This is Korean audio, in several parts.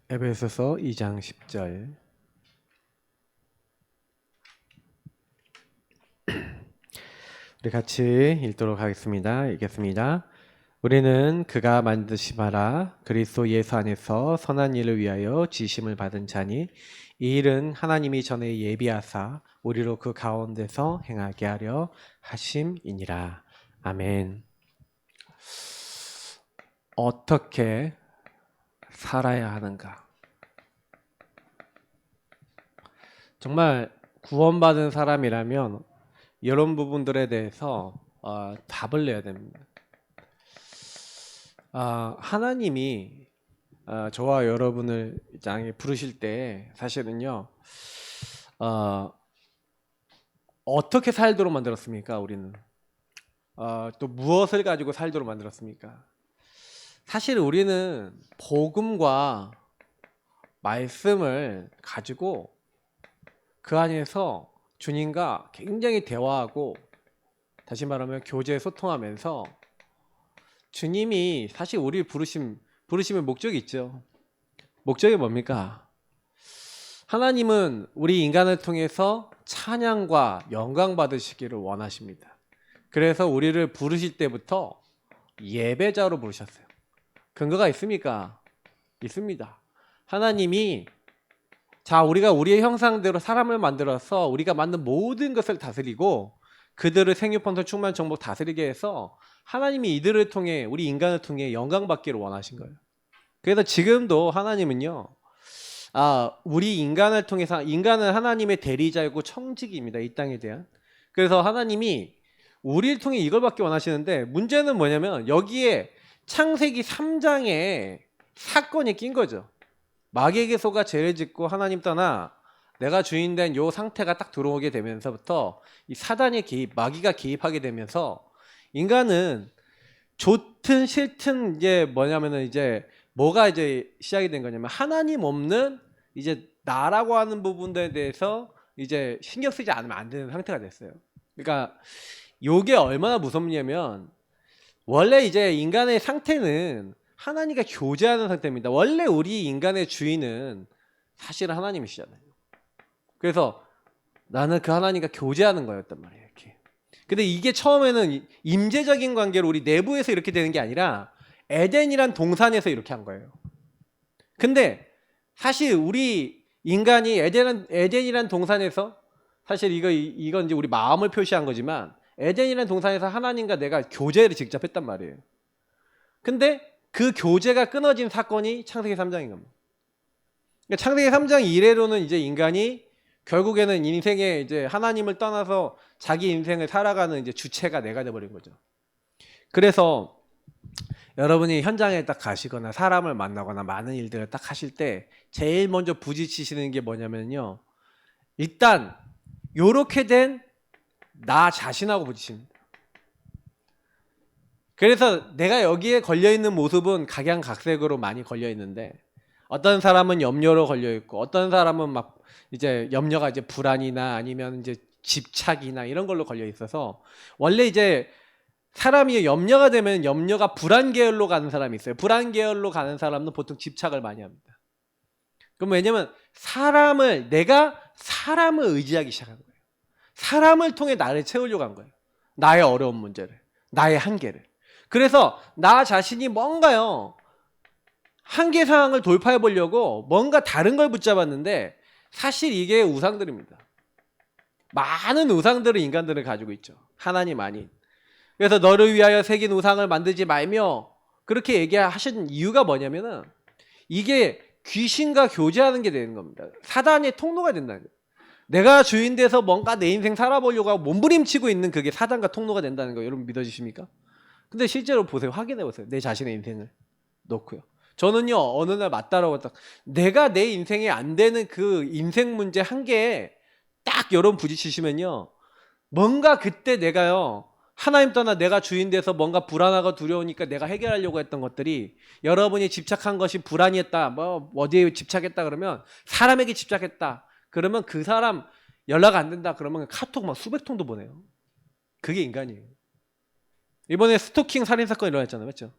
에베소서 2장 10절. 우리 같이 읽도록 하겠습니다. 읽겠습니다. 우리는 그가 만드심하라 그리스도 예수 안에서 선한 일을 위하여 지심을 받은 자니 이 일은 하나님이 전에 예비하사 우리로 그 가운데서 행하게 하려 하심이니라. 아멘. 어떻게 살아야 하는가? 정말 구원받은 사람이라면 이런 부분들에 대해서 답을 내야 됩니다. 하나님이 저와 여러분을 이 땅에 부르실 때 사실은요, 어떻게 살도록 만들었습니까? 우리는 또 무엇을 가지고 살도록 만들었습니까? 사실 우리는 복음과 말씀을 가지고 그 안에서 주님과 굉장히 대화하고, 다시 말하면 교제 소통하면서 주님이 사실 우리를 부르심의 목적이 있죠. 목적이 뭡니까? 하나님은 우리 인간을 통해서 찬양과 영광 받으시기를 원하십니다. 그래서 우리를 부르실 때부터 예배자로 부르셨어요. 근거가 있습니까? 있습니다. 하나님이 우리가 우리의 형상대로 사람을 만들어서 우리가 만든 모든 것을 다스리고 그들을 생육번성 충만 정복 다스리게 해서 하나님이 이들을 통해, 우리 인간을 통해 영광 받기를 원하신 거예요. 그래서 지금도 하나님은요, 우리 인간을 통해서, 인간은 하나님의 대리자이고 청지기입니다. 이 땅에 대한. 그래서 하나님이 우리를 통해 이걸 받기 원하시는데, 문제는 뭐냐면 여기에 창세기 3장에 사건이 낀 거죠. 마귀에게 속아 죄를 짓고 하나님 떠나 내가 주인된 요 상태가 딱 들어오게 되면서부터 이 사단의 개입, 마귀가 개입하게 되면서 인간은 좋든 싫든 이제 뭐냐면은 이제 뭐가 이제 시작이 된 거냐면 하나님 없는 이제 나라고 하는 부분들에 대해서 이제 신경 쓰지 않으면 안 되는 상태가 됐어요. 그러니까 요게 얼마나 무섭냐면, 원래 이제 인간의 상태는 하나님과 교제하는 상태입니다. 원래 우리 인간의 주인은 사실은 하나님이시잖아요. 그래서 나는 그 하나님과 교제하는 거였단 말이에요. 이렇게. 근데 이게 처음에는 임재적인 관계로 우리 내부에서 이렇게 되는 게 아니라 에덴이란 동산에서 이렇게 한 거예요. 근데 사실 우리 인간이 에덴이란 동산에서, 사실 이건 이제 우리 마음을 표시한 거지만, 에덴이란 동산에서 하나님과 내가 교제를 직접 했단 말이에요. 근데 그 교제가 끊어진 사건이 창세기 3장인 겁니다. 그러니까 창세기 3장 이래로는 이제 인간이 결국에는 인생에 이제 하나님을 떠나서 자기 인생을 살아가는 이제 주체가 내가 돼버린 거죠. 그래서 여러분이 현장에 딱 가시거나 사람을 만나거나 많은 일들을 딱 하실 때 제일 먼저 부딪히시는 게 뭐냐면요, 일단 요렇게 된 나 자신하고 부딪힙니다. 그래서 내가 여기에 걸려있는 모습은 각양각색으로 많이 걸려있는데, 어떤 사람은 염려로 걸려있고, 어떤 사람은 막 이제 염려가 이제 불안이나 아니면 이제 집착이나 이런 걸로 걸려있어서, 원래 이제 사람이 염려가 되면 염려가 불안 계열로 가는 사람이 있어요. 불안 계열로 가는 사람은 보통 집착을 많이 합니다. 그럼 왜냐면 내가 사람을 의지하기 시작한 거예요. 사람을 통해 나를 채우려고 한 거예요. 나의 어려운 문제를, 나의 한계를. 그래서 나 자신이 뭔가요, 한계 상황을 돌파해 보려고 뭔가 다른 걸 붙잡았는데, 사실 이게 우상들입니다. 많은 우상들을 인간들은 가지고 있죠. 하나님 아닌. 그래서 너를 위하여 새긴 우상을 만들지 말며 그렇게 얘기하신 이유가 뭐냐면은, 이게 귀신과 교제하는 게 되는 겁니다. 사단의 통로가 된다는 거예요. 내가 주인 돼서 뭔가 내 인생 살아보려고 하고 몸부림치고 있는 그게 사단과 통로가 된다는 거, 여러분 믿어지십니까? 근데 실제로 보세요. 확인해 보세요. 내 자신의 인생을 놓고요. 저는요, 어느 날 맞다라고 딱, 내가 내 인생에 안 되는 그 인생 문제 한 개에 딱 여러분 부딪히시면요, 뭔가 그때 내가요, 하나님 떠나 내가 주인 돼서 뭔가 불안하고 두려우니까 내가 해결하려고 했던 것들이, 여러분이 집착한 것이 불안이었다, 뭐 어디에 집착했다 그러면, 사람에게 집착했다 그러면 그 사람 연락 안 된다 그러면 카톡 막 수백 통도 보내요. 그게 인간이에요. 이번에 스토킹 살인 사건 일어났잖아요, 맞죠?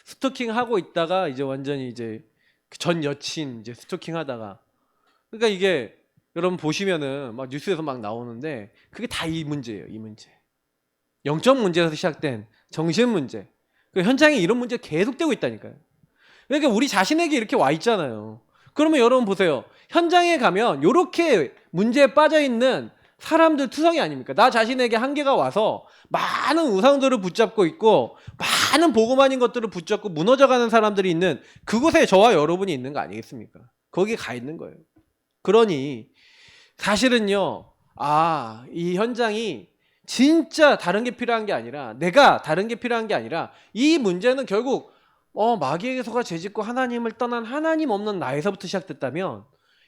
스토킹 하고 있다가 이제 완전히 이제 전 여친 이제 스토킹하다가. 그러니까 이게 여러분 보시면은 막 뉴스에서 막 나오는데 그게 다 이 문제예요. 이 문제. 영적 문제에서 시작된 정신 문제. 그 현장에 이런 문제 계속되고 있다니까요. 그러니까 우리 자신에게 이렇게 와 있잖아요. 그러면 여러분 보세요. 현장에 가면 이렇게 문제에 빠져 있는 사람들 투성이 아닙니까? 나 자신에게 한계가 와서 많은 우상들을 붙잡고 있고 많은 보고 아닌 것들을 붙잡고 무너져가는 사람들이 있는 그곳에 저와 여러분이 있는 거 아니겠습니까? 거기 가 있는 거예요. 그러니 사실은요, 이 현장이 진짜 다른 게 필요한 게 아니라, 내가 다른 게 필요한 게 아니라, 이 문제는 결국 마귀에게서가 죄짓고 하나님을 떠난 하나님 없는 나에서부터 시작됐다면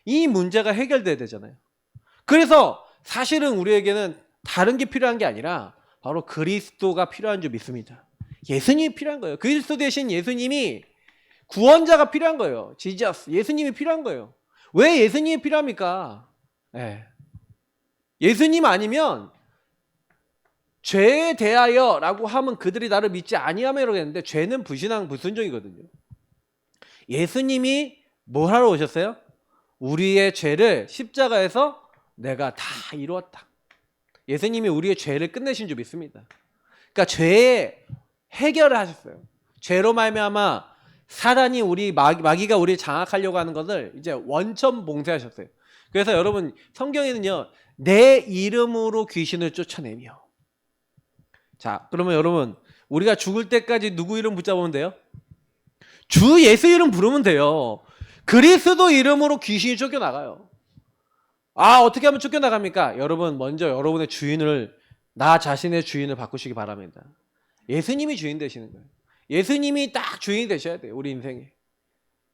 이 문제가 해결돼야 되잖아요. 그래서 사실은 우리에게는 다른 게 필요한 게 아니라 바로 그리스도가 필요한 줄 믿습니다. 예수님이 필요한 거예요. 그리스도 대신 예수님이 구원자가 필요한 거예요. 지저스, 예수님이 필요한 거예요. 왜 예수님이 필요합니까? 예수님 아니면 죄에 대하여 라고 하면 그들이 나를 믿지 아니하며라고 했는데 죄는 불신앙 불순종이거든요. 예수님이 뭘 하러 오셨어요? 우리의 죄를 십자가에서 내가 다 이루었다. 예수님이 우리의 죄를 끝내신 줄 믿습니다. 그러니까 죄의 해결을 하셨어요. 죄로 말미암아 사단이 마귀가 우리를 장악하려고 하는 것을 이제 원천 봉쇄하셨어요. 그래서 여러분 성경에는요, 내 이름으로 귀신을 쫓아내며. 자, 그러면 여러분 우리가 죽을 때까지 누구 이름 붙잡으면 돼요? 주 예수 이름 부르면 돼요. 그리스도 이름으로 귀신이 쫓겨나가요. 어떻게 하면 쫓겨나갑니까? 여러분 먼저 여러분의 주인을, 나 자신의 주인을 바꾸시기 바랍니다. 예수님이 주인 되시는 거예요. 예수님이 딱 주인이 되셔야 돼요. 우리 인생에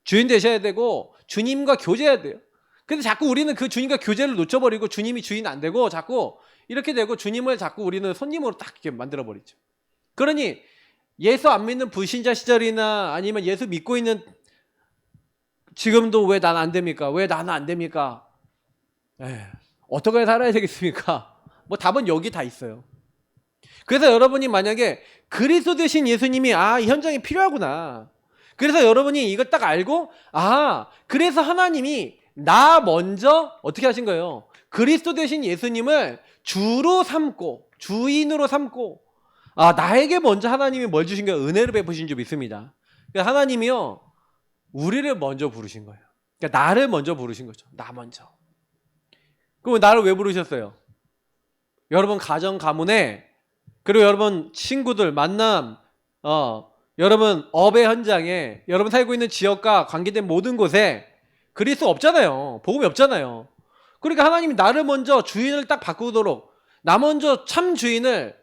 주인 되셔야 되고 주님과 교제해야 돼요. 근데 자꾸 우리는 그 주님과 교제를 놓쳐버리고 주님이 주인 안 되고 자꾸 이렇게 되고 주님을 자꾸 우리는 손님으로 딱 이렇게 만들어버리죠. 그러니 예수 안 믿는 불신자 시절이나 아니면 예수 믿고 있는 지금도 왜 난 안 됩니까? 왜 나는 안 됩니까? 어떻게 살아야 되겠습니까? 뭐 답은 여기 다 있어요. 그래서 여러분이 만약에 그리스도 되신 예수님이 이 현장에 필요하구나. 그래서 여러분이 이걸 딱 알고 그래서 하나님이 나 먼저 어떻게 하신 거예요? 그리스도 되신 예수님을 주로 삼고 주인으로 삼고 나에게 먼저 하나님이 뭘 주신 거예요? 은혜를 베푸신 줄 믿습니다. 그러니까 하나님이요 우리를 먼저 부르신 거예요. 그러니까 나를 먼저 부르신 거죠. 나 먼저. 그럼 나를 왜 부르셨어요? 여러분 가정 가문에 그리고 여러분 친구들 만남 여러분 업의 현장에 여러분 살고 있는 지역과 관계된 모든 곳에 그리스도 없잖아요. 복음이 없잖아요. 그러니까 하나님이 나를 먼저 주인을 딱 바꾸도록 나 먼저 참 주인을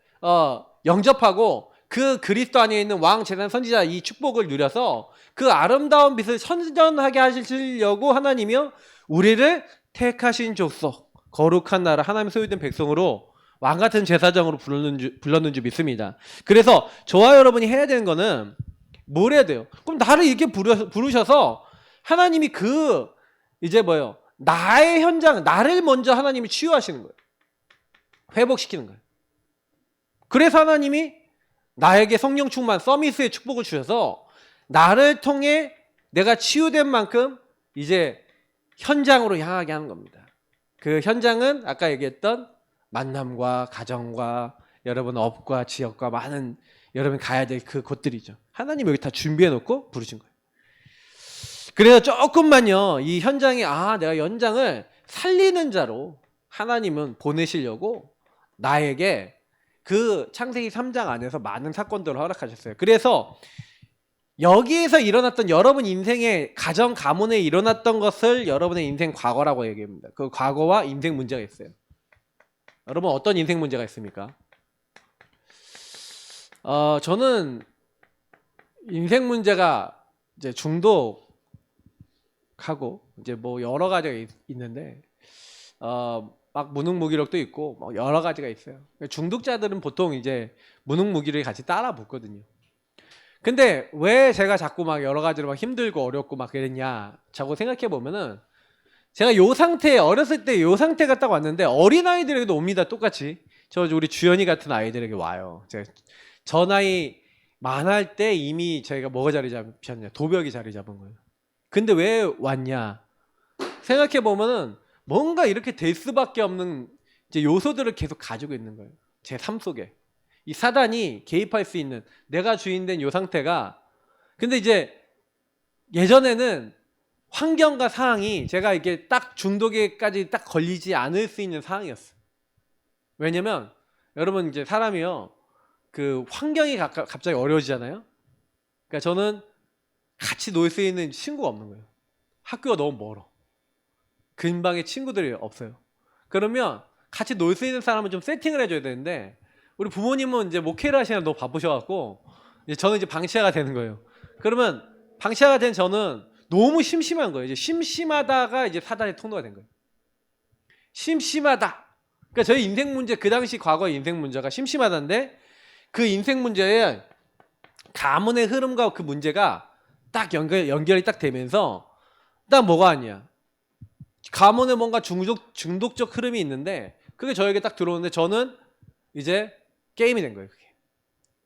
영접하고 그 그리스도 안에 있는 왕 제단 선지자 이 축복을 누려서 그 아름다운 빛을 선전하게 하시려고 하나님이요 우리를 택하신 족속 거룩한 나라 하나님 소유된 백성으로 왕같은 제사장으로 불렀는 줄 믿습니다. 그래서 저와 여러분이 해야 되는 거는 뭘 해야 돼요? 그럼 나를 이렇게 부르셔서 하나님이 이제 뭐예요? 나의 현장, 나를 먼저 하나님이 치유하시는 거예요. 회복시키는 거예요. 그래서 하나님이 나에게 성령 충만 서미스의 축복을 주셔서 나를 통해 내가 치유된 만큼 이제 현장으로 향하게 하는 겁니다. 그 현장은 아까 얘기했던 만남과 가정과 여러분 업과 지역과 많은 여러분 가야 될 그 곳들이죠. 하나님 여기 다 준비해 놓고 부르신 거예요. 그래서 조금만요 이 현장에 내가 현장을 살리는 자로 하나님은 보내시려고 나에게 그 창세기 3장 안에서 많은 사건들을 허락하셨어요. 그래서 여기에서 일어났던 여러분 인생의 가정 가문에 일어났던 것을 여러분의 인생 과거라고 얘기합니다. 그 과거와 인생 문제가 있어요. 여러분 어떤 인생 문제가 있습니까? 저는 인생 문제가 이제 중독하고 이제 뭐 여러 가지가 있는데 막 무능무기력도 있고 뭐 여러 가지가 있어요. 중독자들은 보통 이제 무능무기를 같이 따라 붙거든요. 근데 왜 제가 자꾸 막 여러 가지로 막 힘들고 어렵고 막 그랬냐 자꾸 생각해 보면은 제가 요 상태 어렸을 때 요 상태가 딱 왔는데 어린아이들에게도 옵니다. 똑같이 우리 주연이 같은 아이들에게 와요. 저 나이 만할 때 이미 저희가 뭐가 자리 잡혔냐 도벽이 자리 잡은 거예요. 근데 왜 왔냐? 생각해 보면은 뭔가 이렇게 될 수밖에 없는 이제 요소들을 계속 가지고 있는 거예요. 제 삶 속에. 이 사단이 개입할 수 있는 내가 주인된 요 상태가 근데 이제 예전에는 환경과 상황이 제가 이게 딱 중독에까지 딱 걸리지 않을 수 있는 상황이었어요. 왜냐면 여러분 이제 사람이요 그 환경이 갑자기 어려워지잖아요. 그러니까 저는 같이 놀 수 있는 친구가 없는 거예요. 학교가 너무 멀어. 근방에 친구들이 없어요. 그러면 같이 놀 수 있는 사람은 좀 세팅을 해줘야 되는데 우리 부모님은 이제 목회를 하시느라 너무 바쁘셔갖고 이제 저는 이제 방치아가 되는 거예요. 그러면 방치아가 된 저는 너무 심심한 거예요. 이제 심심하다가 이제 사단의 통로가 된 거예요. 심심하다. 그러니까 저희 인생 문제 그 당시 과거의 인생 문제가 심심하다인데 그 인생 문제에 가문의 흐름과 그 문제가 딱 연결이 딱 되면서 딱 뭐가 아니야. 가문에 뭔가 중독적 흐름이 있는데 그게 저에게 딱 들어오는데 저는 이제 게임이 된 거예요. 그게.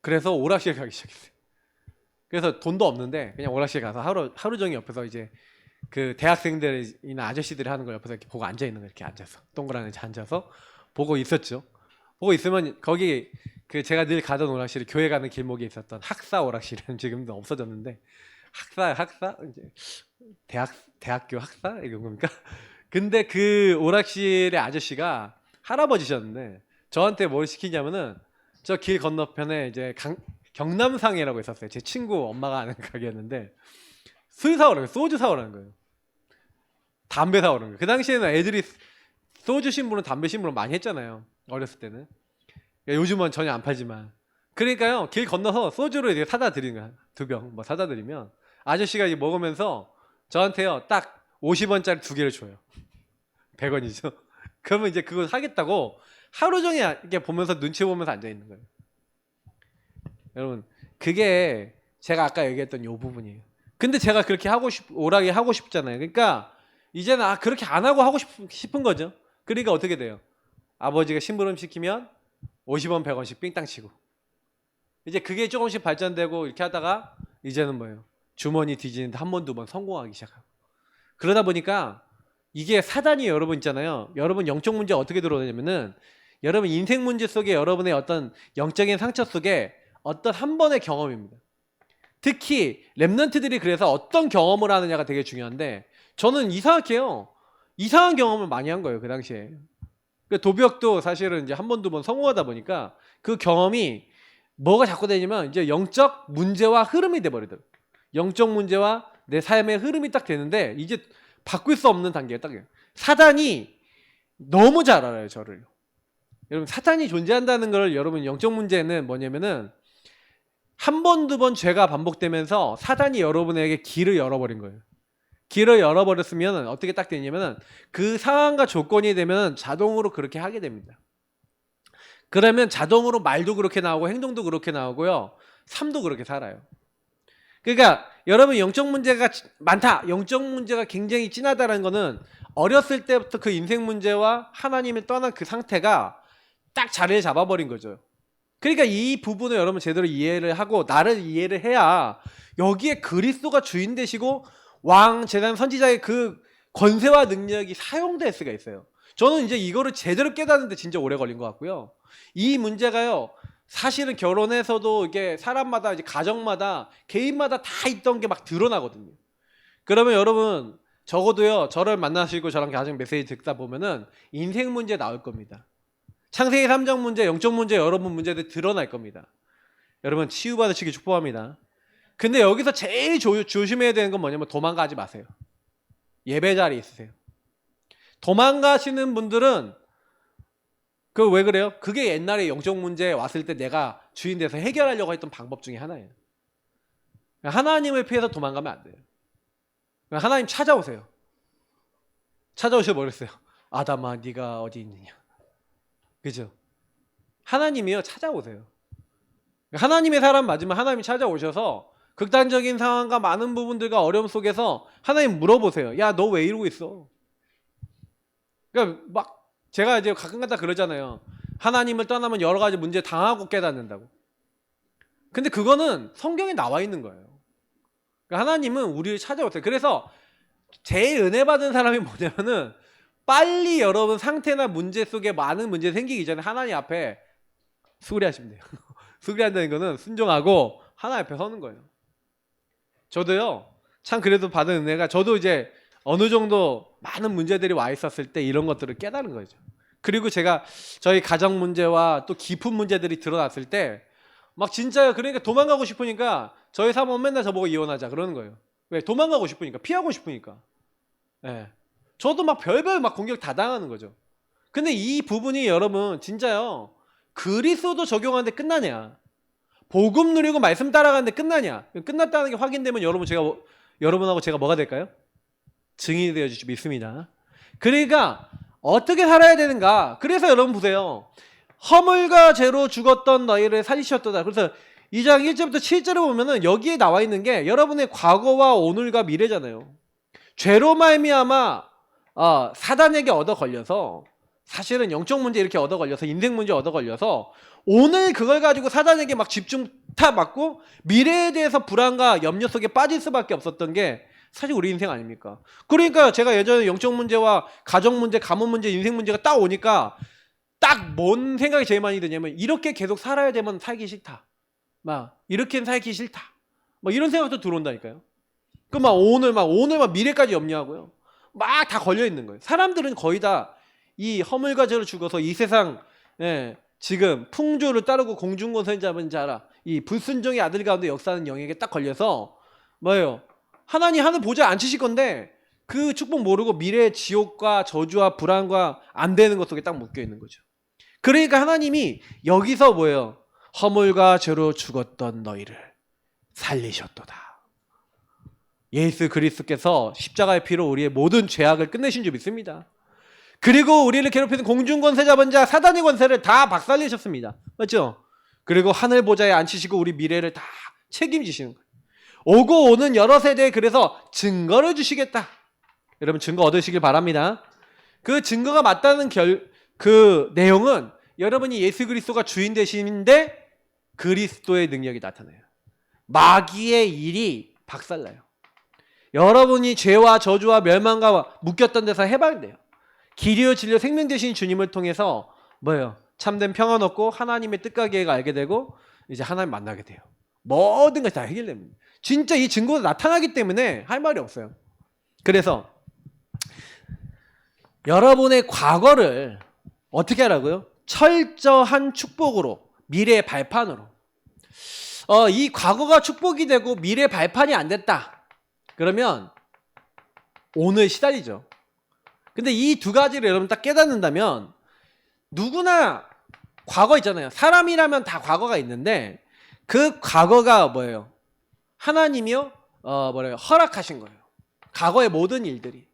그래서 오락실 가기 시작했어요. 그래서 돈도 없는데 그냥 오락실 가서 하루 종일 옆에서 이제 그 대학생들이나 아저씨들이 하는 걸 옆에서 이렇게 보고 앉아 있는 거 이렇게 앉아서 동그라미 앉아서 보고 있었죠. 보고 있으면 거기 그 제가 늘 가던 오락실이 교회 가는 길목에 있었던 학사 오락실은 지금도 없어졌는데 학사 이제 대학교 학사 이런 겁니까? 근데 그 오락실의 아저씨가 할아버지셨는데 저한테 뭘 시키냐면은 저 길 건너편에 이제 경남상이라고 있었어요. 제 친구 엄마가 아는 가게였는데 술 사오라는 거예요. 소주 사오라는 거예요. 담배 사오라는 거예요. 그 당시에는 애들이 소주 심부름 담배 심부름 많이 했잖아요. 어렸을 때는. 요즘은 전혀 안 팔지만. 그러니까요. 길 건너서 소주를 이제 사다 드리는 거야. 2병 뭐 사다 드리면 아저씨가 이제 먹으면서 저한테요. 딱 50원짜리 2개를 줘요. 100원이죠. 그러면 이제 그거 사겠다고 하루 종일 이렇게 보면서 눈치 보면서 앉아 있는 거예요. 여러분, 그게 제가 아까 얘기했던 요 부분이에요. 근데 제가 그렇게 오락이 하고 싶잖아요. 그러니까 이제는 그렇게 안 하고 싶은 거죠. 그러니까 어떻게 돼요? 아버지가 심부름 시키면 50원, 100원씩 삥땅 치고. 이제 그게 조금씩 발전되고 이렇게 하다가 이제는 뭐예요? 주머니 뒤지는데 한 번, 2번 성공하기 시작하고. 그러다 보니까 이게 사단이 여러분 있잖아요. 여러분 영적 문제 어떻게 들어오냐면은 여러분 인생 문제 속에 여러분의 어떤 영적인 상처 속에 어떤 한 번의 경험입니다. 특히 랩런트들이 그래서 어떤 경험을 하느냐가 되게 중요한데 저는 이상하게요. 이상한 경험을 많이 한 거예요. 그 당시에. 도벽도 사실은 이제 한 번, 2번 성공하다 보니까 그 경험이 뭐가 자꾸 되냐면 이제 영적 문제와 흐름이 돼버리더라고요. 영적 문제와 내 삶의 흐름이 딱 되는데 이제 바꿀 수 없는 단계가 딱 사단이 너무 잘 알아요. 저를. 여러분 사탄이 존재한다는 걸 여러분 영적 문제는 뭐냐면은 한 번, 2번 죄가 반복되면서 사단이 여러분에게 길을 열어버린 거예요. 길을 열어버렸으면 어떻게 딱 되냐면은 그 상황과 조건이 되면 자동으로 그렇게 하게 됩니다. 그러면 자동으로 말도 그렇게 나오고 행동도 그렇게 나오고요. 삶도 그렇게 살아요. 그러니까 여러분 영적 문제가 많다. 영적 문제가 굉장히 진하다는 거는 어렸을 때부터 그 인생 문제와 하나님을 떠난 그 상태가 딱 자리를 잡아버린 거죠. 그러니까 이 부분을 여러분 제대로 이해를 하고 나를 이해를 해야 여기에 그리스도가 주인 되시고 왕, 제단, 선지자의 그 권세와 능력이 사용될 수가 있어요. 저는 이제 이거를 제대로 깨닫는데 진짜 오래 걸린 것 같고요. 이 문제가요. 사실은 결혼에서도 이게 사람마다 이제 가정마다 개인마다 다 있던 게 막 드러나거든요. 그러면 여러분 적어도요. 저를 만나시고 저랑 가정 메시지 듣다 보면은 인생 문제 나올 겁니다. 창세기 3장 문제, 영적 문제, 여러분 문제들 드러날 겁니다. 여러분 치유받으시기 축복합니다. 근데 여기서 제일 조심해야 되는 건 뭐냐면 도망가지 마세요. 예배 자리에 있으세요. 도망가시는 분들은 그 왜 그래요? 그게 옛날에 영적 문제 왔을 때 내가 주인 돼서 해결하려고 했던 방법 중에 하나예요. 하나님을 피해서 도망가면 안 돼요. 하나님 찾아오세요. 찾아오셔 버렸어요. 아담아 네가 어디 있느냐. 그죠? 하나님이요 찾아오세요. 하나님의 사람 맞으면 하나님이 찾아오셔서 극단적인 상황과 많은 부분들과 어려움 속에서 하나님 물어보세요. 야, 너 왜 이러고 있어? 그러니까 막 제가 이제 가끔가다 그러잖아요. 하나님을 떠나면 여러 가지 문제 당하고 깨닫는다고. 근데 그거는 성경에 나와 있는 거예요. 그러니까 하나님은 우리를 찾아오세요. 그래서 제일 은혜 받은 사람이 뭐냐면은 빨리 여러분 상태나 문제 속에 많은 문제 생기기 전에 하나님 앞에 수그리하시면 돼요. 수그리한다는 거는 순종하고 하나님 앞에 서는 거예요. 저도요. 참 그래도 받은 은혜가 저도 이제 어느 정도 많은 문제들이 와 있었을 때 이런 것들을 깨달은 거죠. 그리고 제가 저희 가정 문제와 또 깊은 문제들이 드러났을 때 막 진짜요. 그러니까 도망가고 싶으니까 저희 사모는 맨날 저보고 이혼하자 그러는 거예요. 왜? 도망가고 싶으니까, 피하고 싶으니까. 예. 저도 막 별별 막 공격 다 당하는 거죠. 근데 이 부분이 여러분 진짜요. 그리스도 적용하는데 끝나냐? 복음 누리고 말씀 따라가는데 끝나냐? 끝났다는 게 확인되면 여러분하고 제가 뭐가 될까요? 증인이 되어 주시 믿습니다. 그러니까 어떻게 살아야 되는가? 그래서 여러분 보세요. 허물과 죄로 죽었던 너희를 살리셨도다. 그래서 2장 1절부터 7절을 보면은 여기에 나와 있는 게 여러분의 과거와 오늘과 미래잖아요. 죄로 말미암아 사단에게 얻어 걸려서 사실은 영적 문제 이렇게 얻어 걸려서 인생 문제 얻어 걸려서 오늘 그걸 가지고 사단에게 막 집중 다 맞고 미래에 대해서 불안과 염려 속에 빠질 수밖에 없었던 게 사실 우리 인생 아닙니까? 그러니까 제가 예전에 영적 문제와 가정 문제, 가문 문제, 인생 문제가 딱 오니까 딱 뭔 생각이 제일 많이 드냐면 이렇게 계속 살아야 되면 살기 싫다. 막 이렇게는 살기 싫다. 막 이런 생각도 들어온다니까요. 그 막 오늘 막 미래까지 염려하고요. 막 다 걸려 있는 거예요. 사람들은 거의 다 이 허물과 죄로 죽어서 이 세상 지금 풍조를 따르고 공중권선 잡은 자라 이 불순종의 아들 가운데 역사하는 영에게 딱 걸려서 뭐예요? 하나님 하늘 보좌 앉히실 건데 그 축복 모르고 미래의 지옥과 저주와 불안과 안 되는 것 속에 딱 묶여 있는 거죠. 그러니까 하나님이 여기서 뭐예요? 허물과 죄로 죽었던 너희를 살리셨도다. 예수 그리스도께서 십자가의 피로 우리의 모든 죄악을 끝내신 줄 믿습니다. 그리고 우리를 괴롭히는 공중권세 잡은 자 사단의 권세를 다 박살내셨습니다. 맞죠? 그리고 하늘 보좌에 앉히시고 우리 미래를 다 책임지시는 거예요. 오고 오는 여러 세대에 그래서 증거를 주시겠다. 여러분 증거 얻으시길 바랍니다. 그 증거가 맞다는 그 내용은 여러분이 예수 그리스도가 주인 되시는데 그리스도의 능력이 나타나요. 마귀의 일이 박살나요. 여러분이 죄와 저주와 멸망과 묶였던 데서 해방돼요. 길이요 진리요 생명 되신 주님을 통해서 뭐예요? 참된 평안 얻고 하나님의 뜻과 계획을 알게 되고 이제 하나님 만나게 돼요. 모든 것이 다 해결됩니다. 진짜 이 증거가 나타나기 때문에 할 말이 없어요. 그래서 여러분의 과거를 어떻게 하라고요? 철저한 축복으로 미래의 발판으로 이 과거가 축복이 되고 미래의 발판이 안 됐다. 그러면 오늘 시달리죠. 근데 이 두 가지를 여러분 딱 깨닫는다면 누구나 과거 있잖아요. 사람이라면 다 과거가 있는데 그 과거가 뭐예요? 하나님이요? 허락하신 거예요. 과거의 모든 일들이.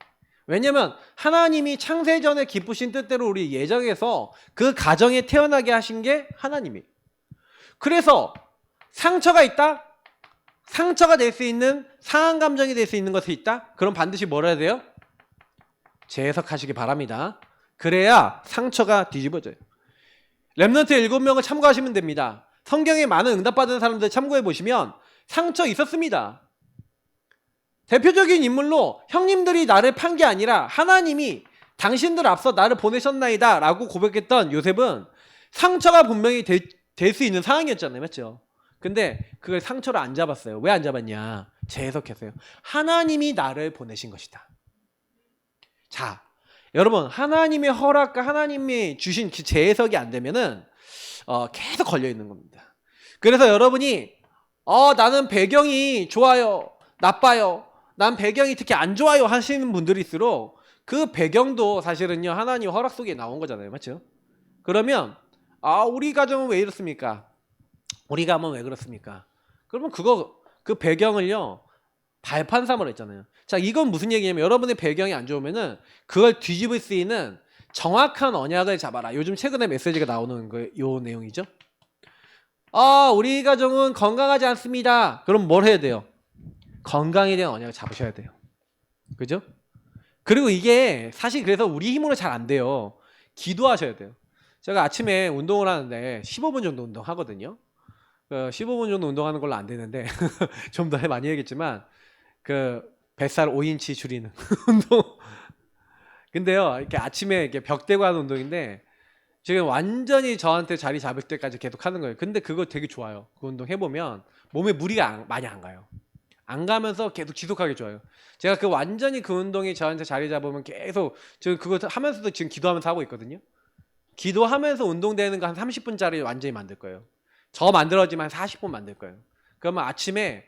왜냐면 하나님이 창세전에 기쁘신 뜻대로 우리 예정해서 그 가정에 태어나게 하신 게 하나님이에요. 그래서 상처가 있다? 상처가 될 수 있는 상한 감정이 될 수 있는 것이 있다? 그럼 반드시 뭘 해야 돼요? 재해석하시기 바랍니다. 그래야 상처가 뒤집어져요. 렘넌트 7명을 참고하시면 됩니다. 성경에 많은 응답받은 사람들 참고해 보시면 상처 있었습니다. 대표적인 인물로 형님들이 나를 판 게 아니라 하나님이 당신들 앞서 나를 보내셨나이다 라고 고백했던 요셉은 상처가 분명히 될 수 있는 상황이었잖아요. 맞죠? 근데 그걸 상처로 안 잡았어요. 왜 안 잡았냐? 재해석했어요. 하나님이 나를 보내신 것이다. 자, 여러분 하나님의 허락과 하나님이 주신 그 재해석이 안 되면은 계속 걸려 있는 겁니다. 그래서 여러분이 나는 배경이 좋아요, 나빠요, 난 배경이 특히 안 좋아요 하시는 분들일수록 그 배경도 사실은요 하나님 허락 속에 나온 거잖아요. 맞죠? 그러면 우리 가정은 왜 이렇습니까? 우리 가정은 왜 그렇습니까? 그러면 그 배경을요 발판 삼으라 했잖아요. 자, 이건 무슨 얘기냐면 여러분의 배경이 안 좋으면은 그걸 뒤집을 수 있는 정확한 언약을 잡아라. 요즘 최근에 메시지가 나오는 요 내용이죠. 우리 가정은 건강하지 않습니다. 그럼 뭘 해야 돼요? 건강에 대한 언약을 잡으셔야 돼요. 그죠? 그리고 이게 사실 그래서 우리 힘으로 잘 안 돼요. 기도하셔야 돼요. 제가 아침에 운동을 하는데 15분 정도 운동하거든요. 15분 정도 운동하는 걸로 안 되는데 좀 더 많이 해야겠지만 그 뱃살 5인치 줄이는 운동. 근데요, 이렇게 아침에 이렇게 벽 대고 하는 운동인데 지금 완전히 저한테 자리 잡을 때까지 계속 하는 거예요. 근데 그거 되게 좋아요. 그 운동 해보면 몸에 무리가 많이 안 가요. 안 가면서 계속 지속하기 좋아요. 제가 그 완전히 그 운동이 저한테 자리 잡으면 계속 지금 그거 하면서도 지금 기도하면서 하고 있거든요. 기도하면서 운동되는 거 한 30분짜리 완전히 만들 거예요. 저 만들어지면 한 40분 만들 거예요. 그러면 아침에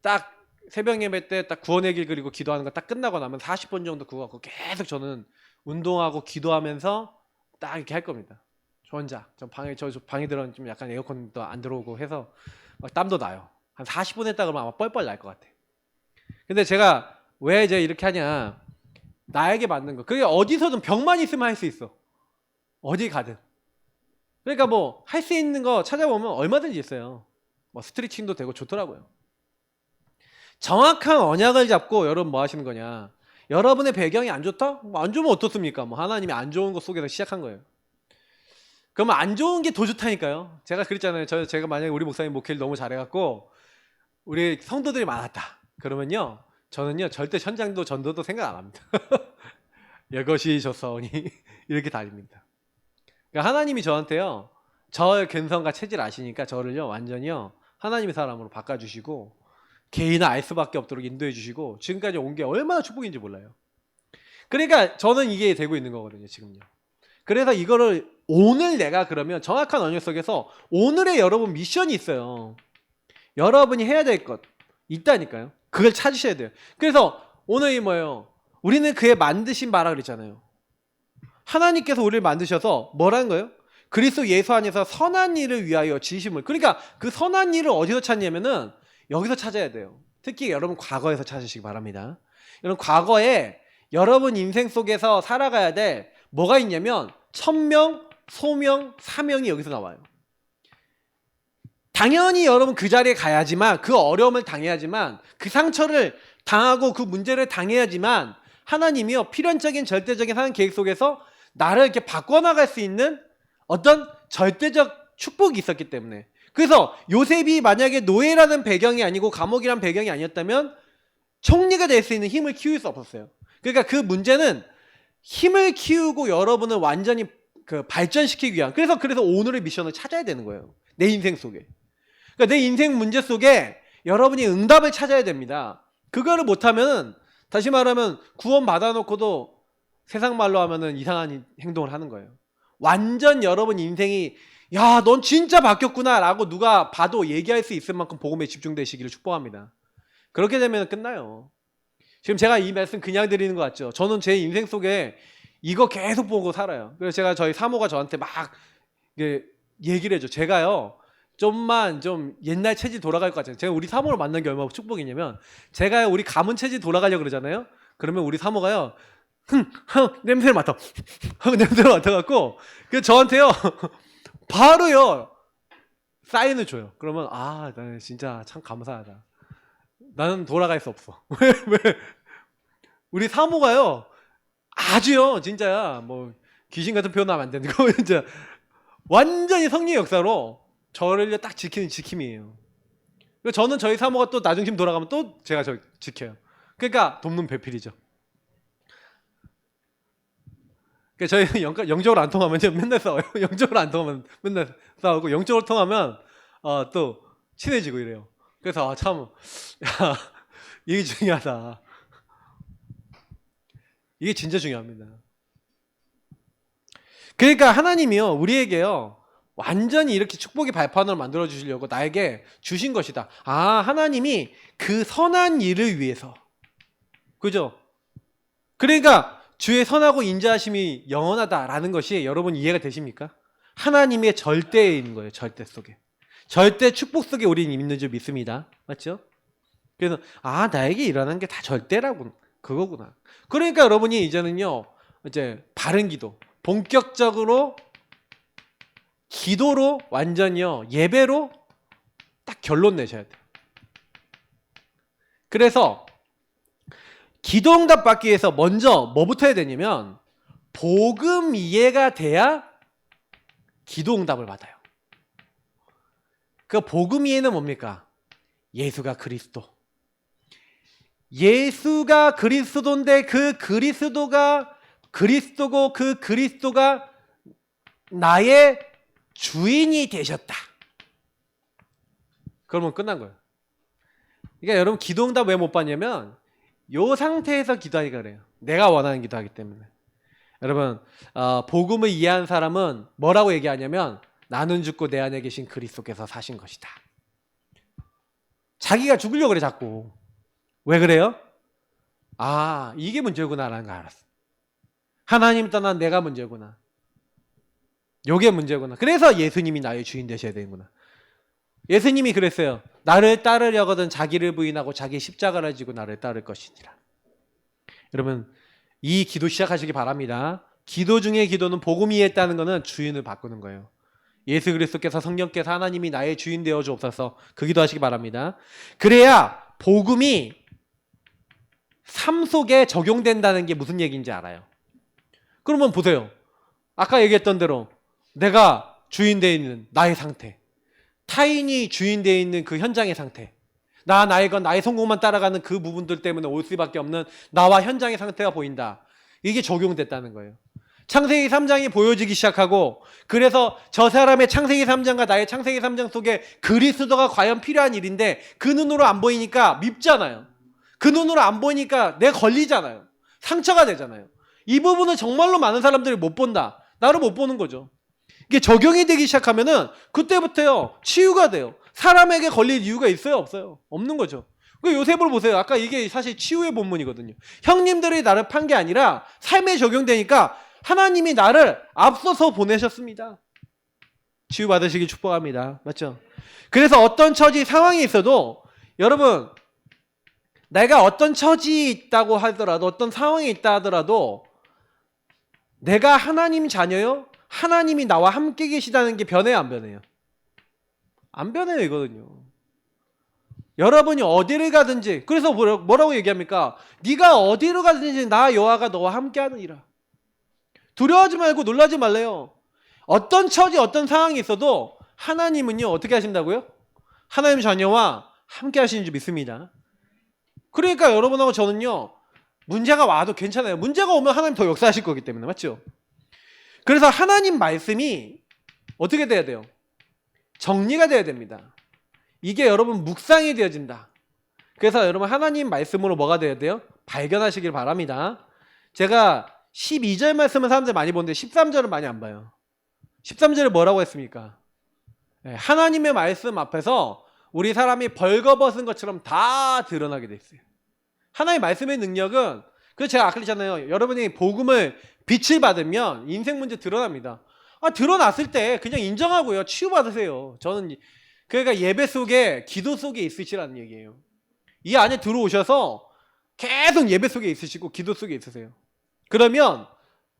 딱 새벽 예배 때 딱 구원의 길 그리고 기도하는 거 딱 끝나고 나면 40분 정도 그거 갖고 계속 저는 운동하고 기도하면서 딱 이렇게 할 겁니다. 저 혼자. 저 방에 들어는 좀 약간 에어컨도 안 들어오고 해서 막 땀도 나요. 한 40분 했다 그러면 아마 뻘뻘 날 것 같아. 근데 제가 왜 이제 이렇게 하냐? 나에게 맞는 거. 그게 어디서든 벽만 있으면 할 수 있어. 어디 가든. 그러니까 뭐 할 수 있는 거 찾아보면 얼마든지 있어요. 뭐 스트레칭도 되고 좋더라고요. 정확한 언약을 잡고 여러분 뭐 하시는 거냐? 여러분의 배경이 안 좋다? 뭐 안 좋으면 어떻습니까? 뭐 하나님이 안 좋은 것 속에서 시작한 거예요. 그러면 안 좋은 게 더 좋다니까요. 제가 그랬잖아요. 제가 만약에 우리 목사님 목회를 너무 잘해갖고 우리 성도들이 많았다. 그러면요, 저는요 절대 현장도 전도도 생각 안 합니다. 이것이 좋사오니 이렇게 다닙니다. 그러니까 하나님이 저한테요, 저의 근성과 체질 아시니까 저를요 완전히요 하나님의 사람으로 바꿔주시고 개인을 알 수밖에 없도록 인도해 주시고 지금까지 온 게 얼마나 축복인지 몰라요. 그러니까 저는 이게 되고 있는 거거든요 지금요. 그래서 이거를 오늘 내가 그러면 정확한 언역 속에서 오늘의 여러분 미션이 있어요. 여러분이 해야 될 것 있다니까요. 그걸 찾으셔야 돼요. 그래서 오늘이 뭐예요? 우리는 그의 만드신 바라 그랬잖아요. 하나님께서 우리를 만드셔서 뭐라는 거예요? 그리스도 예수 안에서 선한 일을 위하여 지으심을. 그러니까 그 선한 일을 어디서 찾냐면은 여기서 찾아야 돼요. 특히 여러분 과거에서 찾으시기 바랍니다. 여러분 과거에 여러분 인생 속에서 살아가야 될 뭐가 있냐면 천명, 소명, 사명이 여기서 나와요. 당연히 여러분 그 자리에 가야지만, 그 어려움을 당해야지만, 그 상처를 당하고 그 문제를 당해야지만 하나님이요 필연적인 절대적인 하나님 계획 속에서 나를 이렇게 바꿔나갈 수 있는 어떤 절대적 축복이 있었기 때문에. 그래서 요셉이 만약에 노예라는 배경이 아니고 감옥이라는 배경이 아니었다면 총리가 될 수 있는 힘을 키울 수 없었어요. 그러니까 그 문제는 힘을 키우고 여러분을 완전히 그 발전시키기 위한, 그래서 오늘의 미션을 찾아야 되는 거예요. 내 인생 속에. 그러니까 내 인생 문제 속에 여러분이 응답을 찾아야 됩니다. 그거를 못하면 다시 말하면 구원 받아놓고도 세상 말로 하면은 이상한 행동을 하는 거예요. 완전 여러분 인생이 야, 넌 진짜 바뀌었구나 라고 누가 봐도 얘기할 수 있을 만큼 복음에 집중되시기를 축복합니다. 그렇게 되면 끝나요. 지금 제가 이 말씀 그냥 드리는 것 같죠? 저는 제 인생 속에 이거 계속 보고 살아요. 그래서 제가 저희 사모가 저한테 막 얘기를 해줘. 제가요 좀만 좀 옛날 체질 돌아갈 것 같아요. 제가 우리 사모를 만난 게 얼마나 축복이냐면, 제가 우리 가문 체질 돌아가려고 그러잖아요. 그러면 우리 사모가요 냄새를 맡아 하고 냄새를 맡아갖고 그 저한테요 바로요 사인을 줘요. 그러면 아, 나는 진짜 참 감사하다. 나는 돌아갈 수 없어. 왜? 우리 사모가요 아주요 진짜야, 뭐 귀신 같은 표현하면 안 되는 거 진짜 완전히 성령의 역사로 저를 딱 지키는 지킴이에요. 저는 저희 사모가 또 나중심 돌아가면 또 제가 저 지켜요. 그러니까 돕는 배필이죠. 그러니까 저희 영적으로 안 통하면 맨날 싸워요. 영적으로 안 통하면 맨날 싸우고, 영적으로 통하면 또 친해지고 이래요. 그래서 참 야, 이게 중요하다. 이게 진짜 중요합니다. 그러니까 하나님이요 우리에게요 완전히 이렇게 축복의 발판을 만들어 주시려고 나에게 주신 것이다. 아, 하나님이 그 선한 일을 위해서. 그죠? 그러니까 주의 선하고 인자하심이 영원하다라는 것이 여러분 이해가 되십니까? 하나님의 절대인 거예요. 절대 속에. 절대 축복 속에 우리는 있는 줄 믿습니다. 맞죠? 그래서 아, 나에게 일어나는 게 다 절대라고, 그거구나. 그러니까 여러분이 이제는요 이제 바른 기도, 본격적으로 기도로 완전히요 예배로 딱 결론 내셔야 돼요. 그래서 기도 응답 받기 위해서 먼저 뭐부터 해야 되냐면 복음 이해가 돼야 기도 응답을 받아요. 그 복음 이해는 뭡니까? 예수가 그리스도, 예수가 그리스도인데 그 그리스도가 그리스도고 그 그리스도가 나의 주인이 되셨다. 그러면 끝난 거예요. 그러니까 여러분 기도응답 왜 못 받냐면 요 상태에서 기도하니까 그래요. 내가 원하는 기도하기 때문에. 여러분 복음을 이해한 사람은 뭐라고 얘기하냐면 나는 죽고 내 안에 계신 그리스도께서 사신 것이다. 자기가 죽으려고 그래 자꾸. 왜 그래요? 아 이게 문제구나라는 걸 알았어. 하나님 떠난 내가 문제구나. 요게 문제구나. 그래서 예수님이 나의 주인 되셔야 되는구나. 예수님이 그랬어요. 나를 따르려거든 자기를 부인하고 자기 십자가를 지고 나를 따를 것이니라. 여러분 이 기도 시작하시기 바랍니다. 기도 중에 기도는 복음 이해했다는 것은 주인을 바꾸는 거예요. 예수 그리스도께서 성령께서 하나님이 나의 주인 되어 주옵소서 그 기도하시기 바랍니다. 그래야 복음이 삶 속에 적용된다는 게 무슨 얘기인지 알아요. 그러면 보세요. 아까 얘기했던 대로 내가 주인 되어 있는 나의 상태, 타인이 주인 되어 있는 그 현장의 상태, 나의 것, 나의 성공만 따라가는 그 부분들 때문에 올 수밖에 없는 나와 현장의 상태가 보인다. 이게 적용됐다는 거예요. 창세기 3장이 보여지기 시작하고 그래서 저 사람의 창세기 3장과 나의 창세기 3장 속에 그리스도가 과연 필요한 일인데 그 눈으로 안 보이니까 밉잖아요. 그 눈으로 안 보이니까 내가 걸리잖아요. 상처가 되잖아요. 이 부분을 정말로 많은 사람들이 못 본다. 나를 못 보는 거죠. 이게 적용이 되기 시작하면은 그때부터요 치유가 돼요. 사람에게 걸릴 이유가 있어요 없어요? 없는 거죠. 그 요셉을 보세요. 아까 이게 사실 치유의 본문이거든요. 형님들이 나를 판 게 아니라 삶에 적용되니까 하나님이 나를 앞서서 보내셨습니다. 치유받으시기 축복합니다. 맞죠? 그래서 어떤 처지 상황이 있어도 여러분 내가 어떤 처지에 있다고 하더라도 어떤 상황에 있다 하더라도 내가 하나님 자녀요? 하나님이 나와 함께 계시다는 게 변해요 안 변해요? 안 변해요 이거든요. 여러분이 어디를 가든지 그래서 뭐라고 얘기합니까? 네가 어디로 가든지 나 여호와가 너와 함께하느니라. 두려워하지 말고 놀라지 말래요. 어떤 처지 어떤 상황이 있어도 하나님은요 어떻게 하신다고요? 하나님 자녀와 함께 하시는 줄 믿습니다. 그러니까 여러분하고 저는요 문제가 와도 괜찮아요. 문제가 오면 하나님 더 역사하실 거기 때문에 맞죠? 그래서 하나님 말씀이 어떻게 돼야 돼요? 정리가 돼야 됩니다. 이게 여러분 묵상이 되어진다. 그래서 여러분 하나님 말씀으로 뭐가 돼야 돼요? 발견하시길 바랍니다. 제가 12절 말씀은 사람들 많이 보는데 13절은 많이 안 봐요. 13절에 뭐라고 했습니까? 하나님의 말씀 앞에서 우리 사람이 벌거벗은 것처럼 다 드러나게 돼 있어요. 하나님의 말씀의 능력은 그래서 제가 아까 그랬잖아요. 여러분이 복음을 빛을 받으면 인생 문제 드러납니다. 드러났을 때 그냥 인정하고요. 치유받으세요. 저는 그러니까 예배 속에 기도 속에 있으시라는 얘기예요. 이 안에 들어오셔서 계속 예배 속에 있으시고 기도 속에 있으세요. 그러면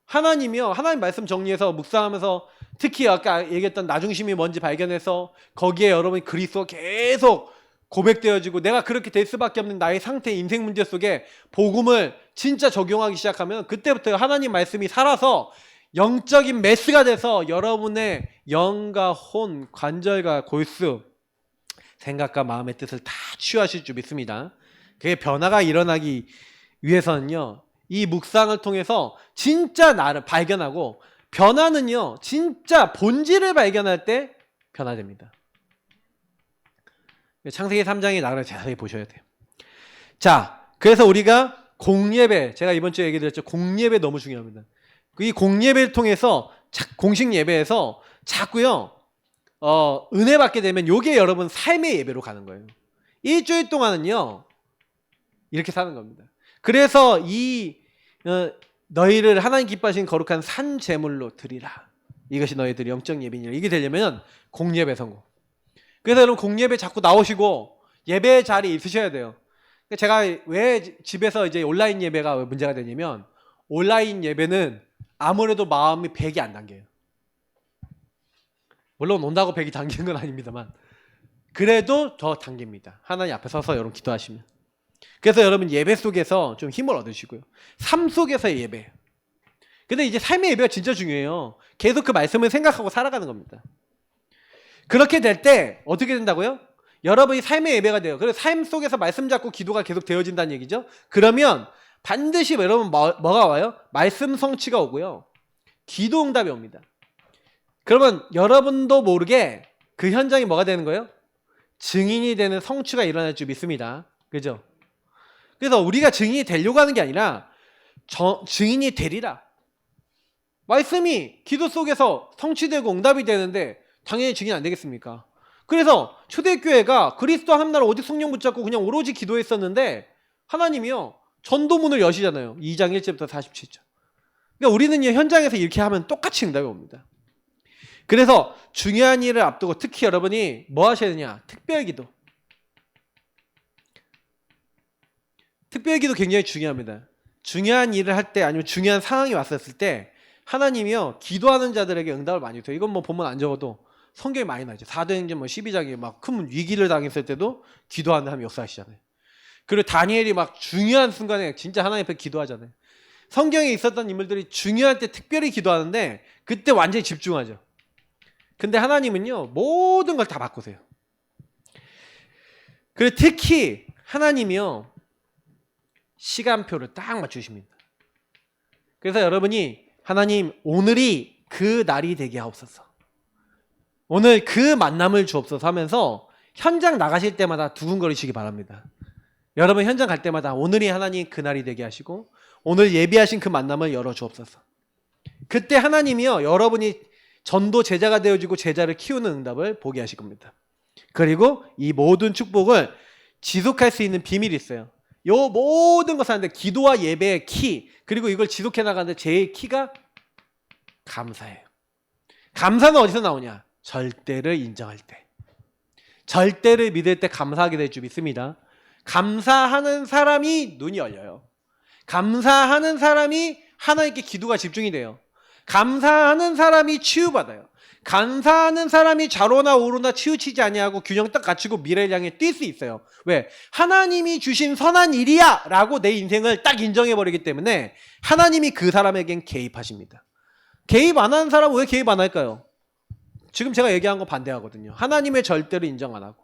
하나님이요. 하나님 말씀 정리해서 묵상하면서 특히 아까 얘기했던 나중심이 뭔지 발견해서 거기에 여러분이 그리스도가 계속 고백되어지고 내가 그렇게 될 수밖에 없는 나의 상태 인생 문제 속에 복음을 진짜 적용하기 시작하면 그때부터 하나님 말씀이 살아서 영적인 메스가 돼서 여러분의 영과 혼, 관절과 골수, 생각과 마음의 뜻을 다 치유하실 줄 믿습니다. 그게 변화가 일어나기 위해서는요. 이 묵상을 통해서 진짜 나를 발견하고 변화는요. 진짜 본질을 발견할 때 변화됩니다. 창세기 3장의 나를 자세히 보셔야 돼요. 자, 그래서 우리가 공예배, 제가 이번 주에 얘기 드렸죠. 공예배 너무 중요합니다. 이 공예배를 통해서 공식 예배에서 자꾸요 은혜 받게 되면 요게 여러분 삶의 예배로 가는 거예요. 일주일 동안은요 이렇게 사는 겁니다. 그래서 너희를 하나님 기뻐하시는 거룩한 산 제물로 드리라. 이것이 너희들의 영적 예배니라. 이게 되려면 공예배 성공. 그래서 여러분 공예배 자꾸 나오시고 예배 자리에 있으셔야 돼요. 제가 왜 집에서 이제 온라인 예배가 왜 문제가 되냐면 온라인 예배는 아무래도 마음이 100이 안 당겨요. 물론 온다고 100이 당기는 건 아닙니다만 그래도 더 당깁니다. 하나님 앞에 서서 여러분 기도하시면. 그래서 여러분 예배 속에서 좀 힘을 얻으시고요. 삶 속에서의 예배. 근데 이제 삶의 예배가 진짜 중요해요. 계속 그 말씀을 생각하고 살아가는 겁니다. 그렇게 될 때 어떻게 된다고요? 여러분이 삶의 예배가 돼요. 그래서 삶 속에서 말씀 잡고 기도가 계속 되어진다는 얘기죠. 그러면 반드시 여러분 뭐가 와요? 말씀 성취가 오고요. 기도 응답이 옵니다. 그러면 여러분도 모르게 그 현장이 뭐가 되는 거예요? 증인이 되는 성취가 일어날 줄 믿습니다. 그죠? 그래서 우리가 증인이 되려고 하는 게 아니라 증인이 되리라. 말씀이 기도 속에서 성취되고 응답이 되는데 당연히 증인 안 되겠습니까? 그래서 초대교회가 그리스도 한 나라 오직 성령 붙잡고 그냥 오로지 기도했었는데 하나님이요 전도문을 여시잖아요. 2장 1절부터 47절. 그러니까 우리는요 현장에서 이렇게 하면 똑같이 응답이 옵니다. 그래서 중요한 일을 앞두고 특히 여러분이 뭐 하셔야 되냐? 특별기도. 특별기도 굉장히 중요합니다. 중요한 일을 할 때 아니면 중요한 상황이 왔었을 때 하나님이요 기도하는 자들에게 응답을 많이 줘요. 이건 뭐 보면 안 적어도 성경에 많이 나죠. 사도행전 뭐 12장에 막 큰 위기를 당했을 때도 기도하는 하나님 역사하시잖아요. 그리고 다니엘이 막 중요한 순간에 진짜 하나님 앞에 기도하잖아요. 성경에 있었던 인물들이 중요할 때 특별히 기도하는데 그때 완전히 집중하죠. 근데 하나님은요 모든 걸 다 바꾸세요. 그리고 특히 하나님이요 시간표를 딱 맞추십니다. 그래서 여러분이 하나님 오늘이 그 날이 되게 하옵소서. 오늘 그 만남을 주옵소서 하면서 현장 나가실 때마다 두근거리시기 바랍니다. 여러분 현장 갈 때마다 오늘이 하나님 그 날이 되게 하시고 오늘 예비하신 그 만남을 열어 주옵소서. 그때 하나님이요 여러분이 전도 제자가 되어지고 제자를 키우는 응답을 보게 하실 겁니다. 그리고 이 모든 축복을 지속할 수 있는 비밀이 있어요. 이 모든 것을 하는데 기도와 예배의 키 그리고 이걸 지속해 나가는데 제일 키가 감사예요. 감사는 어디서 나오냐? 절대를 인정할 때. 절대를 믿을 때 감사하게 될 줄 믿습니다. 감사하는 사람이 눈이 열려요. 감사하는 사람이 하나님께 기도가 집중이 돼요. 감사하는 사람이 치유받아요. 감사하는 사람이 좌로나 우로나 치우치지 아니하고 균형 딱 갖추고 미래를 향해 뛸 수 있어요. 왜? 하나님이 주신 선한 일이야 라고 내 인생을 딱 인정해버리기 때문에 하나님이 그 사람에겐 개입하십니다. 개입 안 하는 사람은 왜 개입 안 할까요? 지금 제가 얘기한 거 반대하거든요. 하나님의 절대를 인정 안 하고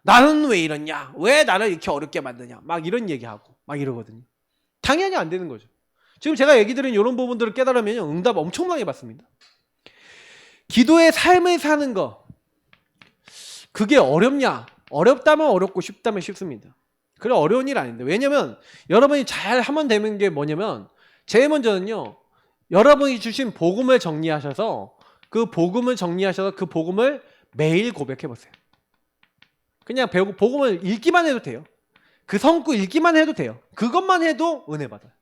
나는 왜 이러냐? 왜 나를 이렇게 어렵게 만드냐? 막 이런 얘기하고 막 이러거든요. 당연히 안 되는 거죠. 지금 제가 얘기 드린 이런 부분들을 깨달으면 응답 엄청나게 받습니다. 기도의 삶을 사는 거 그게 어렵냐? 어렵다면 어렵고 쉽다면 쉽습니다. 그래 어려운 일 아닌데 왜냐면 여러분이 잘 하면 되는 게 뭐냐면 제일 먼저는요 여러분이 주신 복음을 정리하셔서 그 복음을 매일 고백해 보세요. 그냥 복음을 읽기만 해도 돼요. 그 성구 읽기만 해도 돼요. 그것만 해도 은혜 받아요.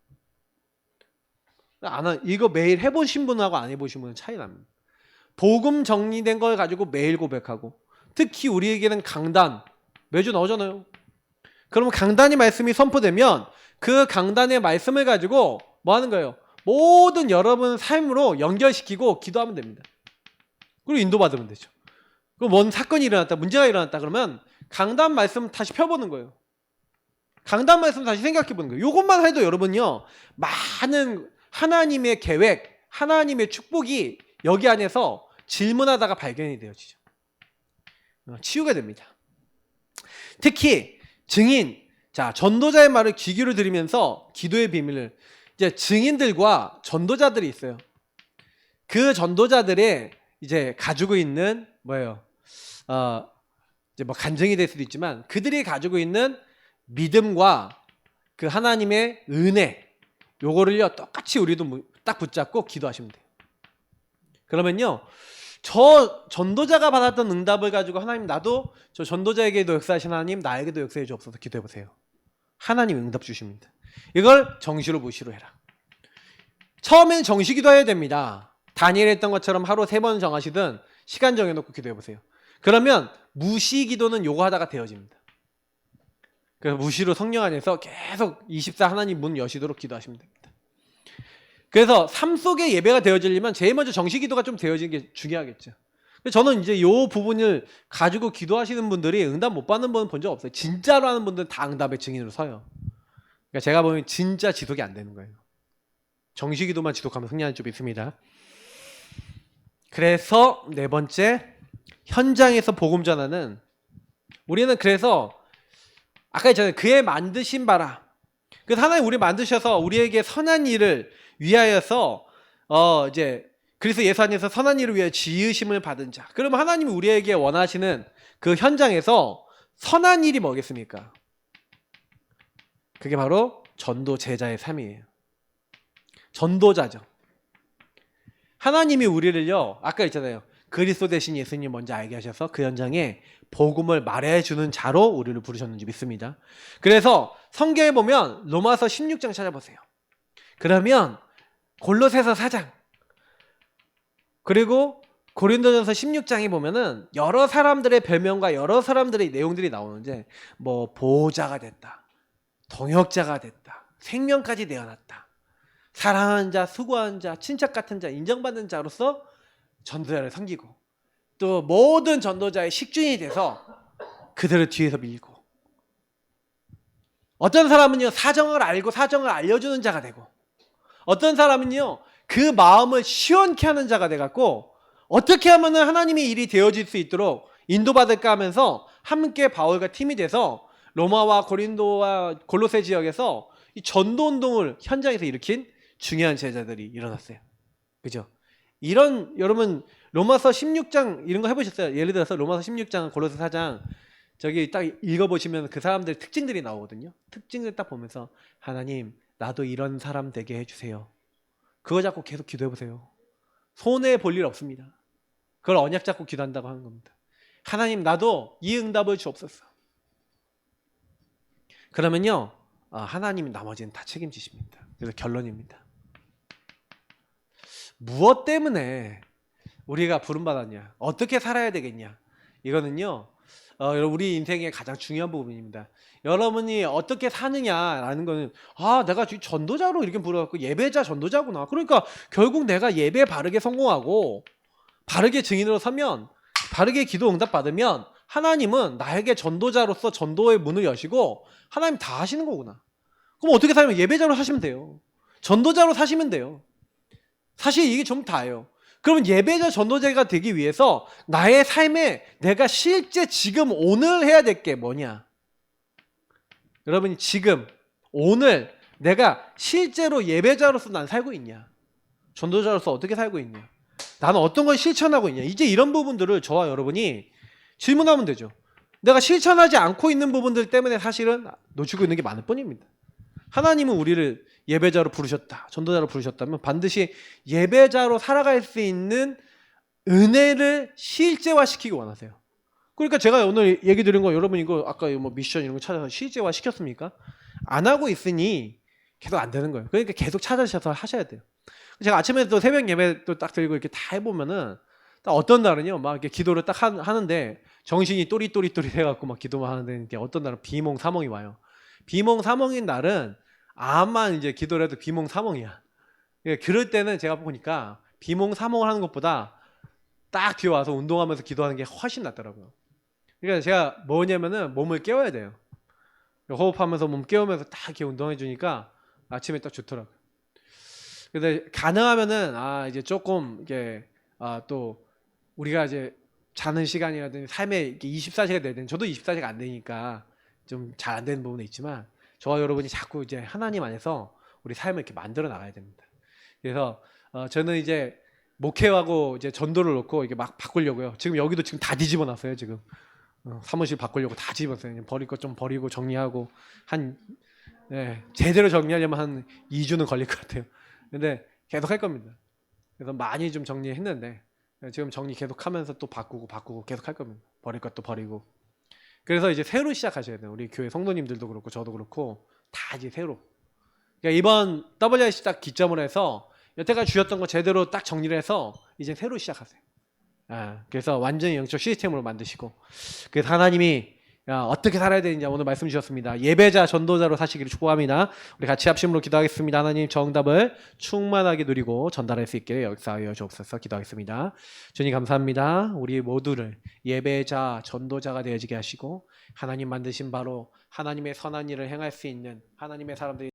이거 매일 해보신 분하고 안 해보신 분은 차이 납니다. 복음 정리된 걸 가지고 매일 고백하고 특히 우리에게는 강단 매주 나오잖아요. 그러면 강단의 말씀이 선포되면 그 강단의 말씀을 가지고 뭐 하는 거예요? 모든 여러분 삶으로 연결시키고 기도하면 됩니다. 그리고 인도받으면 되죠. 그럼 뭔 사건이 일어났다 문제가 일어났다 그러면 강단 말씀 다시 펴보는 거예요. 강단 말씀 다시 생각해보는 거예요. 이것만 해도 여러분요 많은 하나님의 계획 하나님의 축복이 여기 안에서 질문하다가 발견이 되어지죠. 치유가 됩니다. 특히 증인, 자 전도자의 말을 귀 기울여 들으면서 기도의 비밀을 이제 증인들과 전도자들이 있어요. 그 전도자들의 이제 가지고 있는 뭐예요? 이제 뭐 간증이 될 수도 있지만 그들이 가지고 있는 믿음과 그 하나님의 은혜 요거를요 똑같이 우리도 딱 붙잡고 기도하시면 돼요. 그러면요 저 전도자가 받았던 응답을 가지고 하나님 나도 저 전도자에게도 역사하신 하나님 나에게도 역사해 주옵소서 기도해보세요. 하나님 응답 주십니다. 이걸 정시로 무시로 해라. 처음엔 정시 기도해야 됩니다. 다니엘 했던 것처럼 하루 3번 정하시든 시간 정해놓고 기도해보세요. 그러면 무시 기도는 요거 하다가 되어집니다. 그래서 무시로 성령 안에서 계속 24 하나님 문 여시도록 기도하시면 됩니다. 그래서 삶 속에 예배가 되어지려면 제일 먼저 정시 기도가 좀 되어지는 게 중요하겠죠. 저는 이제 요 부분을 가지고 기도하시는 분들이 응답 못 받는 분은 본 적 없어요. 진짜로 하는 분들은 다 응답의 증인으로 서요. 그러니까 제가 보면 진짜 지속이 안 되는 거예요. 정시 기도만 지속하면 승리하는 줄 믿습니다. 그래서 네 번째, 현장에서 복음 전하는 우리는 그래서 아까 했잖아요. 그의 만드신 바라. 그래서 하나님 우리 만드셔서 우리에게 선한 일을 위하여서 이제 그리스도 예수 안에서 선한 일을 위해 지으심을 받은 자. 그러면 하나님이 우리에게 원하시는 그 현장에서 선한 일이 뭐겠습니까? 그게 바로 전도 제자의 삶이에요. 전도자죠. 하나님이 우리를요, 아까 있잖아요. 그리스도 대신 예수님 먼저 알게 하셔서 그 현장에 복음을 말해주는 자로 우리를 부르셨는지 믿습니다. 그래서 성경에 보면 로마서 16장 찾아보세요. 그러면 골로새서 4장 그리고 고린도전서 16장에 보면은 여러 사람들의 별명과 여러 사람들의 내용들이 나오는데 뭐 보호자가 됐다, 동역자가 됐다, 생명까지 내어놨다, 사랑하는 자, 수고하는 자, 친척 같은 자, 인정받는 자로서 전도자를 섬기고 또 모든 전도자의 식준이 돼서 그들을 뒤에서 밀고, 어떤 사람은요 사정을 알고 사정을 알려주는 자가 되고, 어떤 사람은요 그 마음을 시원케 하는 자가 돼갖고 어떻게 하면 하나님의 일이 되어질 수 있도록 인도받을까 하면서 함께 바울과 팀이 돼서 로마와 고린도와 골로새 지역에서 이 전도운동을 현장에서 일으킨 중요한 제자들이 일어났어요. 그죠? 이런, 여러분 로마서 16장 이런 거 해보셨어요? 예를 들어서 로마서 16장, 골로새 4장 저기 딱 읽어보시면 그 사람들 특징들이 나오거든요. 특징을 딱 보면서 하나님 나도 이런 사람 되게 해주세요. 그거 잡고 계속 기도해보세요. 손해 볼 일 없습니다. 그걸 언약 잡고 기도한다고 하는 겁니다. 하나님 나도 이 응답을 주옵소서. 그러면요 하나님이 나머지는 다 책임지십니다. 그래서 결론입니다. 무엇 때문에 우리가 부름받았냐, 어떻게 살아야 되겠냐, 이거는요 우리 인생의 가장 중요한 부분입니다. 여러분이 어떻게 사느냐라는 거는 내가 전도자로 이렇게 부르고 예배자 전도자구나. 그러니까 결국 내가 예배 바르게 성공하고 바르게 증인으로 서면, 바르게 기도 응답 받으면 하나님은 나에게 전도자로서 전도의 문을 여시고 하나님 다 하시는 거구나. 그럼 어떻게 살면 예배자로 사시면 돼요. 전도자로 사시면 돼요. 사실 이게 좀 다예요. 그러면 예배자 전도자가 되기 위해서 나의 삶에 내가 실제 지금 오늘 해야 될 게 뭐냐? 여러분이 지금 오늘 내가 실제로 예배자로서 난 살고 있냐? 전도자로서 어떻게 살고 있냐? 나는 어떤 걸 실천하고 있냐? 이제 이런 부분들을 저와 여러분이 질문하면 되죠. 내가 실천하지 않고 있는 부분들 때문에 사실은 놓치고 있는 게 많을 뿐입니다. 하나님은 우리를 예배자로 부르셨다, 전도자로 부르셨다면 반드시 예배자로 살아갈 수 있는 은혜를 실제화시키기 원하세요. 그러니까 제가 오늘 얘기 드린 거, 여러분 이거 아까 뭐 미션 이런 거 찾아서 실제화 시켰습니까? 안 하고 있으니 계속 안 되는 거예요. 그러니까 계속 찾아셔서 하셔야 돼요. 제가 아침에 또 새벽 예배 또 딱 들고 이렇게 다 해보면은 딱 어떤 날은요 막 이렇게 기도를 딱 하는데 정신이 또릿또릿 해갖고 막 기도만 하는데, 어떤 날은 비몽사몽이 와요. 비몽사몽인 날은 암만 이제 기도를 해도 비몽사몽이야. 그럴 때는 제가 보니까 비몽사몽을 하는 것보다 딱 뒤에 와서 운동하면서 기도하는 게 훨씬 낫더라고요. 그러니까 제가 뭐냐면은 몸을 깨워야 돼요. 호흡하면서 몸 깨우면서 딱 이렇게 운동해 주니까 아침에 딱 좋더라고요. 근데 가능하면은 이제 조금 이게 또 우리가 이제 자는 시간이라든지 삶에 24시간 돼야 되는, 저도 24시간 안 되니까 좀 잘 안 되는 부분은 있지만 저와 여러분이 자꾸 이제 하나님 안에서 우리 삶을 이렇게 만들어 나가야 됩니다. 그래서 저는 이제 목회하고 이제 전도를 놓고 이게 막 바꾸려고요. 지금 여기도 지금 다 뒤집어 놨어요. 지금 사무실 바꾸려고 다 뒤집었어요. 버릴 것 좀 버리고 정리하고 제대로 정리하려면 한 2주는 걸릴 것 같아요. 근데 계속 할 겁니다. 그래서 많이 좀 정리했는데 지금 정리 계속 하면서 또 바꾸고 계속 할 겁니다. 버릴 것도 버리고. 그래서 이제 새로 시작하셔야 돼요. 우리 교회 성도님들도 그렇고 저도 그렇고 다 이제 새로. 그러니까 이번 WIC 딱 기점으로 해서 여태까지 주셨던 거 제대로 딱 정리를 해서 이제 새로 시작하세요. 그래서 완전히 영적 시스템으로 만드시고, 그래서 하나님이 어떻게 살아야 되는지 오늘 말씀 주셨습니다. 예배자 전도자로 사시기를 축복합니다. 우리 같이 합심으로 기도하겠습니다. 하나님 정답을 충만하게 누리고 전달할 수 있게 역사하여 주옵소서. 기도하겠습니다. 주님 감사합니다. 우리 모두를 예배자 전도자가 되어지게 하시고 하나님 만드신 바로 하나님의 선한 일을 행할 수 있는 하나님의 사람들이